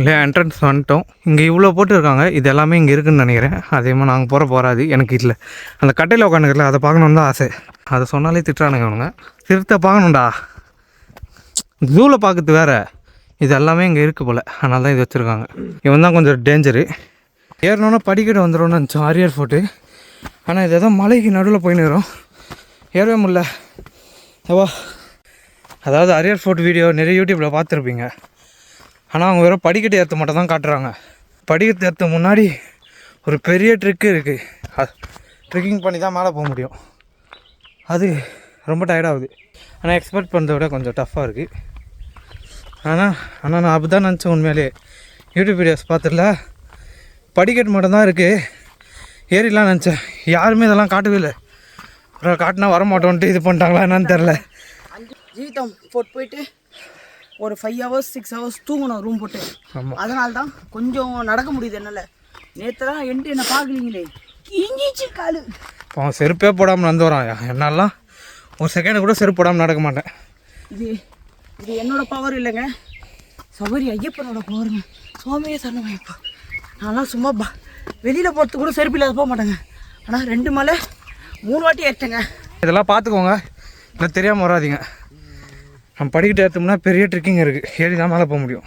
இல்லை என்ட்ரன்ஸ் வந்துட்டோம். இங்கே இவ்வளோ போட்டுருக்காங்க. இது எல்லாமே இங்கே இருக்குதுன்னு நினைக்கிறேன். அதேமாதிரி நாங்கள் போகாது எனக்கு இல்லை. அந்த கட்டையில் உட்காந்துக்கல அதை பார்க்கணுன்னு தான் ஆசை. அதை சொன்னாலே திட்டுறானுங்க அவனுங்க. சிறுத்தை பார்க்கணுண்டா, ஜூவில் பார்க்குறது வேறு, இது எல்லாமே இங்கே இருக்குது போல். அதனால தான் இது வச்சுருக்காங்க. இவன் தான் கொஞ்சம் டேஞ்சரு. ஏறணுன்னா படிக்கட்டு வந்துடும்னு நினச்சோம் அரியர் ஃபோர்ட்டு. ஆனால் இது எதோ மலைக்கு நடுவில் போயின்னுக்கிறோம், ஏறவே முடியல. ஏவா, அதாவது அரியர் ஃபோர்ட் வீடியோ நிறைய யூடியூப்பில் பார்த்துருப்பீங்க. ஆனால் அவங்க வெறும் படிக்கட்டு ஏற்ற மட்டும் தான் காட்டுறாங்க. படிக்கட்டு ஏற்ற முன்னாடி ஒரு பெரிய ட்ரிக்கு இருக்குது. அது ட்ரெக்கிங் பண்ணி தான் மேலே போக முடியும். அது ரொம்ப டயர்டாகுது. ஆனால் எக்ஸ்பெக்ட் பண்ணுறத விட கொஞ்சம் டஃப்பாக இருக்குது. ஆனால் நான் அப்படி தான் நினச்சேன். உண்மையிலே யூடியூப் வீடியோஸ் பார்த்துடல, படிக்கட்டு மட்டும்தான் இருக்குது, ஏறிலாம் நினச்சேன். யாருமே இதெல்லாம் காட்டவே இல்லை. அப்புறம் காட்டினா வரமாட்டோன்ட்டு இது பண்ணிட்டாங்களா என்னன்னு தெரில. ஜீவிதம் ஃபோர்ட் போயிட்டு ஒரு 5 hours 6 hours தூங்கணும் ரூம் போட்டு. அதனால தான் கொஞ்சம் நடக்க முடியுது என்னால். நேற்றுலாம் என்ட்டு என்னை பார்க்கலீங்களே, இஞ்சிச்சு காலு. அவன் செருப்பே போடாமல் நடந்து வரான். என்னாலாம் ஒரு செகண்ட் கூட செருப்பு போடாமல் நடக்க மாட்டேன். இது என்னோட பவர் இல்லைங்க, சபரி ஐயப்பனோட பவருங்க. சுவாமியே சரணம் ஐயப்பா. நான்லாம் சும்மா வெளியில் போகிறதுக்கு கூட செருப்பு இல்லாத போக மாட்டேங்க. ஆனால் 2 மலை 3 வாட்டி ஏற்றேங்க. இதெல்லாம் பார்த்துக்கோங்க, இல்லை தெரியாமல் வராதிங்க. நம்ம படிக்கிட்டு ஏற்றோம்னா பெரிய ட்ரிக்கிங் இருக்குது, ஏறி தான் மேலே போக முடியும்.